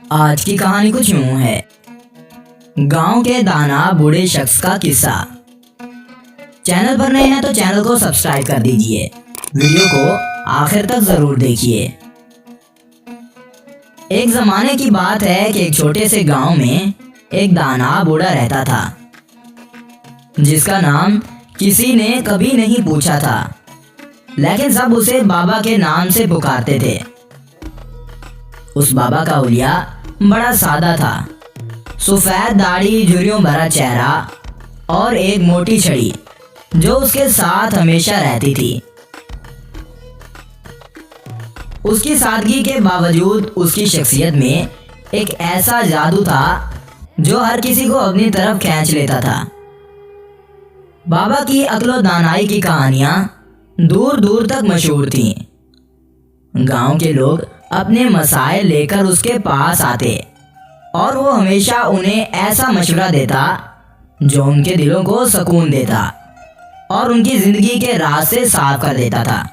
آج کی کہانی کچھ یوں ہے۔ گاؤں کے دانا بوڑھے شخص کا قصہ۔ چینل پر نئے ہیں تو چینل کو سبسکرائب کر دیجئے، ویڈیو کو آخر تک ضرور دیکھیے۔ ایک زمانے کی بات ہے کہ ایک چھوٹے سے گاؤں میں ایک دانا بوڑھا رہتا تھا، جس کا نام کسی نے کبھی نہیں پوچھا تھا، لیکن سب اسے بابا کے نام سے پکارتے تھے۔ اس بابا کا حلیہ بڑا سادہ تھا، سفید داڑھی، جھریوں بھرا چہرہ اور ایک موٹی چھڑی جو اس کے ساتھ ہمیشہ رہتی تھی۔ اس کی سادگی کے باوجود اس کی شخصیت میں ایک ایسا جادو تھا جو ہر کسی کو اپنی طرف کھینچ لیتا تھا۔ بابا کی عقل و دانائی کی کہانیاں دور دور تک مشہور تھیں۔ گاؤں کے لوگ اپنے مسائل لے کر اس کے پاس آتے اور وہ ہمیشہ انہیں ایسا مشورہ دیتا جو ان کے دلوں کو سکون دیتا اور ان کی زندگی کے راستے صاف کر دیتا تھا۔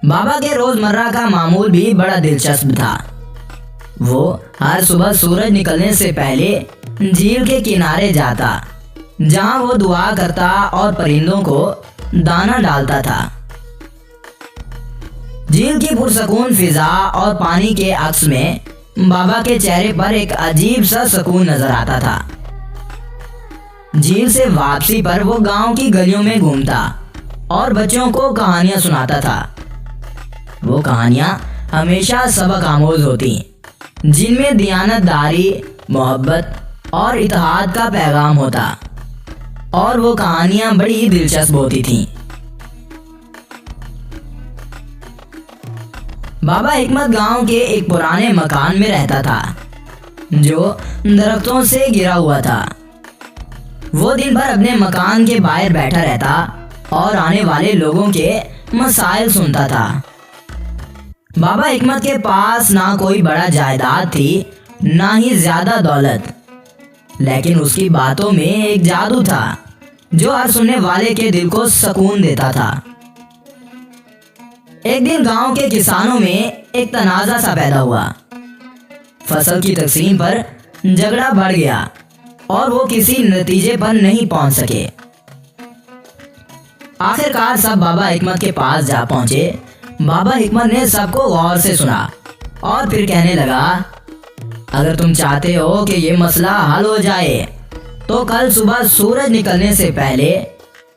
بابا کے روزمرہ کا معمول بھی بڑا دلچسپ تھا۔ وہ ہر صبح سورج نکلنے سے پہلے جھیل کے کنارے جاتا، جہاں وہ دعا کرتا اور پرندوں کو دانہ ڈالتا تھا۔ جھیل کی پرسکون فضا اور پانی کے عکس میں بابا کے چہرے پر ایک عجیب سا سکون نظر آتا تھا۔ جھیل سے واپسی پر وہ گاؤں کی گلیوں میں گھومتا اور بچوں کو کہانیاں سناتا تھا۔ وہ کہانیاں ہمیشہ سبق آموز ہوتی، جن میں دیانت داری، محبت اور اتحاد کا پیغام ہوتا، اور وہ کہانیاں بڑی دلچسپ ہوتی تھیں۔ بابا حکمت گاؤں کے ایک پرانے مکان میں رہتا تھا جو درختوں سے گھرا ہوا تھا۔ وہ دن بھر اپنے مکان کے باہر بیٹھا رہتا اور آنے والے لوگوں کے مسائل سنتا تھا۔ بابا حکمت کے پاس نہ کوئی بڑا جائیداد تھی، نہ ہی زیادہ دولت، لیکن اس کی باتوں میں ایک جادو تھا جو ہر سننے والے کے دل کو سکون دیتا تھا۔ ایک دن گاؤں کے کسانوں میں ایک تنازع سا پیدا ہوا۔ فصل کی تقسیم پر جھگڑا بڑھ گیا اور وہ کسی نتیجے پر نہیں پہنچ سکے۔ آخرکار سب بابا حکمت کے پاس جا پہنچے۔ بابا حکمت نے سب کو غور سے سنا اور پھر کہنے لگا، اگر تم چاہتے ہو کہ یہ مسئلہ حل ہو جائے تو کل صبح سورج نکلنے سے پہلے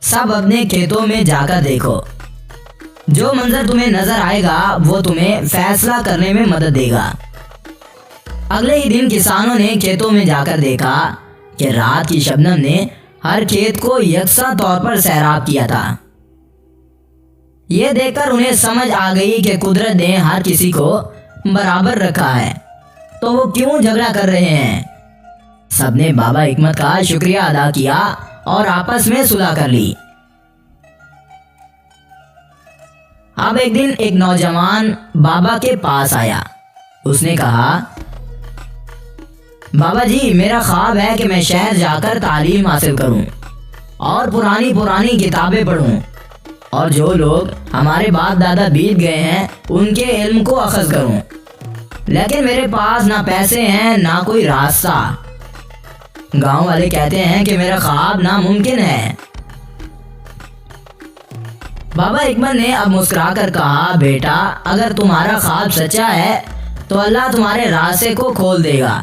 سب اپنے کھیتوں میں جا کر دیکھو۔ جو منظر تمہیں نظر آئے گا وہ تمہیں فیصلہ کرنے میں مدد دے گا۔ اگلے ہی دن کسانوں نے کھیتوں میں جا کر دیکھا کہ رات کی شبنم نے ہر کھیت کو یکساں طور پر سیراب کیا تھا۔ یہ دیکھ کر انہیں سمجھ آ گئی کہ قدرت نے ہر کسی کو برابر رکھا ہے، تو وہ کیوں جھگڑا کر رہے ہیں۔ سب نے بابا حکمت کا شکریہ ادا کیا اور آپس میں صلح کر لی۔ اب ایک دن ایک نوجوان بابا کے پاس آیا۔ اس نے کہا، بابا جی، میرا خواب ہے کہ میں شہر جا کر تعلیم حاصل کروں اور پرانی کتابیں پڑھوں، اور جو لوگ ہمارے باپ دادا بیت گئے ہیں ان کے علم کو اخذ کروں، لیکن میرے پاس نہ پیسے ہیں نہ کوئی راستہ۔ گاؤں والے کہتے ہیں کہ میرا خواب ناممکن ہے۔ بابا حکمت نے اب مسکرا کر کہا، بیٹا، اگر تمہارا خواب سچا ہے تو اللہ تمہارے راستے کو کھول دے گا،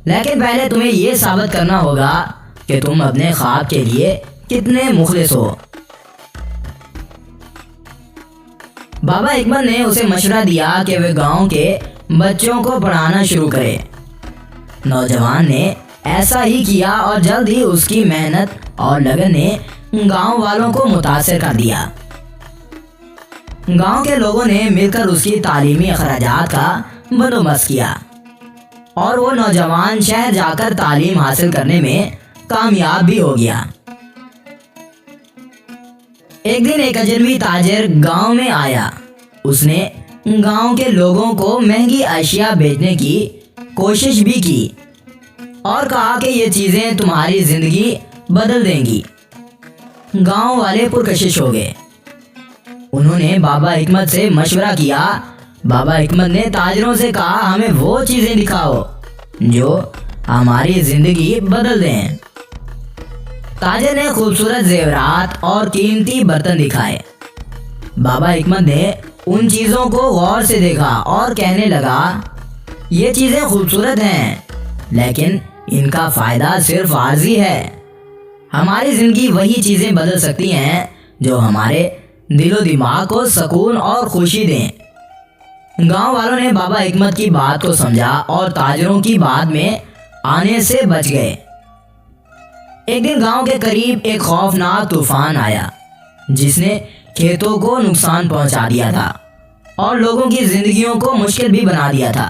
لیکن پہلے تمہیں یہ ثابت کرنا ہوگا کہ تم اپنے خواب کے لیے کتنے مخلص ہو۔ بابا حکمت نے اسے مشورہ دیا کہ وہ گاؤں کے بچوں کو پڑھانا شروع کرے۔ نوجوان نے ایسا ہی کیا اور جلد ہی اس کی محنت اور لگن نے گاؤں والوں کو متاثر کر دیا۔ گاؤں کے لوگوں نے مل کر اس کی تعلیمی اخراجات کا بندوبست کیا اور وہ نوجوان شہر جا کر تعلیم حاصل کرنے میں کامیاب بھی ہو گیا۔ ایک دن ایک اجنبی تاجر گاؤں میں آیا۔ اس نے گاؤں کے لوگوں کو مہنگی اشیاء بیچنے کی کوشش بھی کی اور کہا کہ یہ چیزیں تمہاری زندگی بدل دیں گی۔ گاؤں والے پرکشش ہو گئے۔ انہوں نے بابا حکمت سے مشورہ کیا بابا حکمت نے تاجروں سے کہا ہمیں وہ چیزیں دکھاؤ جو ہماری زندگی بدل دیں۔ تاجر نے خوبصورت زیورات اور قیمتی برتن دکھائے۔ بابا حکمت نے ان چیزوں کو غور سے دیکھا اور کہنے لگا یہ چیزیں خوبصورت ہیں لیکن ان کا فائدہ صرف عارضی ہے۔ ہماری زندگی وہی چیزیں بدل سکتی ہیں جو ہمارے دل و دماغ کو سکون اور خوشی دیں۔ گاؤں والوں نے بابا حکمت کی بات کو سمجھا اور تاجروں کی بات میں آنے سے بچ گئے۔ ایک دن گاؤں کے قریب ایک خوفناک طوفان آیا جس نے کھیتوں کو نقصان پہنچا دیا تھا اور لوگوں کی زندگیوں کو مشکل بھی بنا دیا تھا۔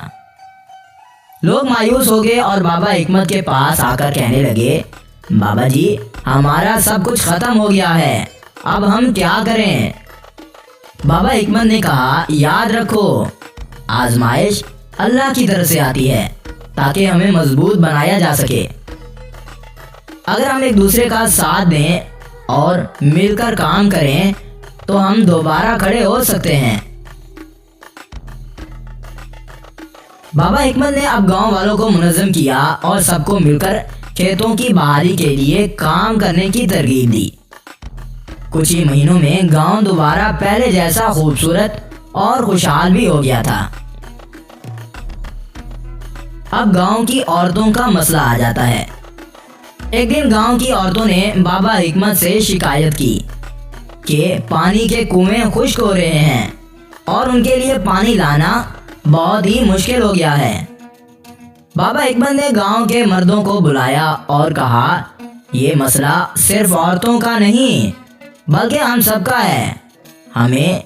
لوگ مایوس ہو گئے اور بابا حکمت کے پاس آ کر کہنے لگے بابا جی ہمارا سب کچھ ختم ہو گیا ہے، اب ہم کیا کریں؟ بابا حکمت نے کہا یاد رکھو آزمائش اللہ کی طرف سے آتی ہے تاکہ ہمیں مضبوط بنایا جا سکے۔ اگر ہم ایک دوسرے کا ساتھ دیں اور مل کر کام کریں تو ہم دوبارہ کھڑے ہو سکتے ہیں۔ بابا حکمت نے اب گاؤں والوں کو منظم کیا اور سب کو مل کر کھیتوں کی بحالی کے لیے کام کرنے کی ترغیب دی۔ کچھ ہی مہینوں میں گاؤں دوبارہ پہلے جیسا خوبصورت اور خوشحال بھی ہو گیا تھا۔ اب گاؤں کی عورتوں کا مسئلہ آ جاتا ہے۔ ایک دن گاؤں کی عورتوں نے بابا حکمت سے شکایت کی کہ پانی کے کنویں خشک ہو رہے ہیں اور ان کے لیے پانی لانا بہت ہی مشکل ہو گیا ہے۔ بابا حکمت نے گاؤں کے مردوں کو بلایا اور کہا یہ مسئلہ صرف عورتوں کا نہیں بلکہ ہم سب کا ہے، ہمیں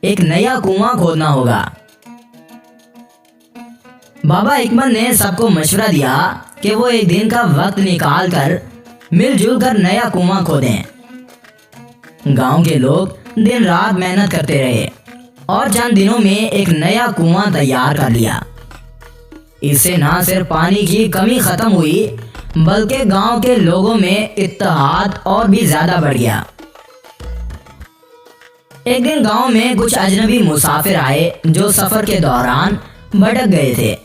ایک نیا کنواں کھودنا ہوگا۔ بابا حکمت نے سب کو مشورہ دیا کہ وہ ایک دن کا وقت نکال کر مل جل کر نیا کنواں کھودیں۔ گاؤں کے لوگ دن رات محنت کرتے رہے اور چند دنوں میں ایک نیا کنواں تیار کر لیا۔ اس سے نہ صرف پانی کی کمی ختم ہوئی بلکہ گاؤں کے لوگوں میں اتحاد اور بھی زیادہ بڑھ گیا۔ ایک دن گاؤں میں کچھ اجنبی مسافر آئے جو سفر کے دوران بھٹک گئے تھے۔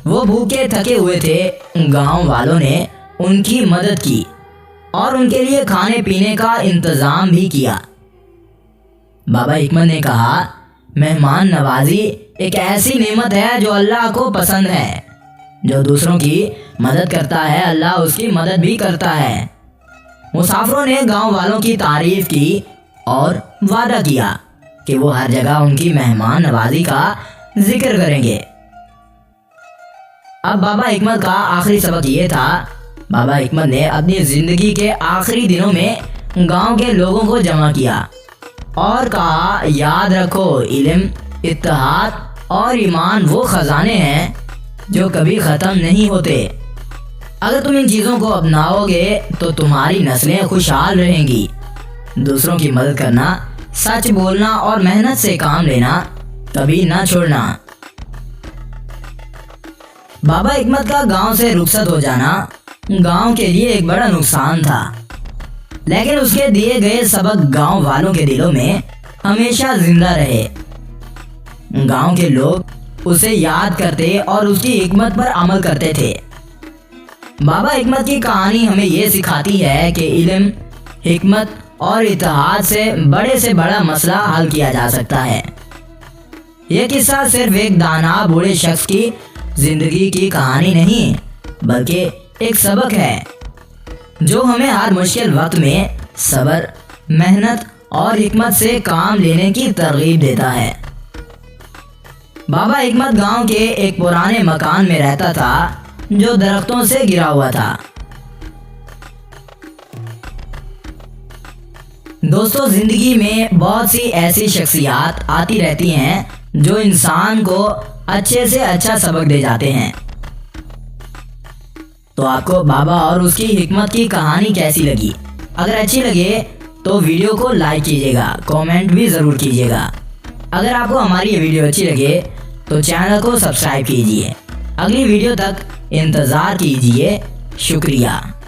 وہ بھوکے تھکے ہوئے تھے۔ گاؤں والوں نے ان کی مدد کی اور ان کے لیے کھانے پینے کا انتظام بھی کیا۔ بابا حکمت نے کہا مہمان نوازی ایک ایسی نعمت ہے جو اللہ کو پسند ہے۔ جو دوسروں کی مدد کرتا ہے اللہ اس کی مدد بھی کرتا ہے۔ مسافروں نے گاؤں والوں کی تعریف کی اور وعدہ کیا کہ وہ ہر جگہ ان کی مہمان نوازی کا ذکر کریں گے۔ اب بابا حکمت کا آخری سبق یہ تھا۔ بابا حکمت نے اپنی زندگی کے آخری دنوں میں گاؤں کے لوگوں کو جمع کیا اور کہا یاد رکھو علم، اتحاد اور ایمان وہ خزانے ہیں جو کبھی ختم نہیں ہوتے۔ اگر تم ان چیزوں کو اپناؤ گے تو تمہاری نسلیں خوشحال رہیں گی۔ دوسروں کی مدد کرنا، سچ بولنا اور محنت سے کام لینا کبھی نہ چھوڑنا۔ بابا حکمت کا گاؤں سے رخصت ہو جانا گاؤں کے لیے ایک بڑا نقصان تھا، لیکن اس کے دیے گئے سبق گاؤں والوں کے دلوں میں ہمیشہ زندہ رہے۔ گاؤں کے لوگ اسے یاد کرتے اور اس کی حکمت پر عمل کرتے تھے۔ بابا حکمت کی کہانی ہمیں یہ سکھاتی ہے کہ علم، حکمت اور اتحاد سے بڑا مسئلہ حل کیا جا سکتا ہے۔ یہ قصہ صرف ایک دانا بوڑھے شخص کی زندگی کی کہانی نہیں بلکہ ایک سبق ہے جو ہمیں ہر مشکل وقت میں صبر، محنت اور حکمت سے کام لینے کی ترغیب دیتا ہے۔ بابا حکمت گاؤں کے ایک پرانے مکان میں رہتا تھا جو درختوں سے گھرا ہوا تھا۔ دوستو، زندگی میں بہت سی ایسی شخصیات آتی رہتی ہیں جو انسان کو اچھے سے اچھا سبق دے جاتے ہیں۔ تو آپ کو بابا اور اس کی حکمت کی کہانی کیسی لگی؟ اگر اچھی لگے تو ویڈیو کو لائک کیجیے گا، کامنٹ بھی ضرور کیجیے گا۔ اگر آپ کو ہماری یہ ویڈیو اچھی لگے تو چینل کو سبسکرائب کیجیے۔ اگلی ویڈیو تک انتظار کیجیے۔ شکریہ۔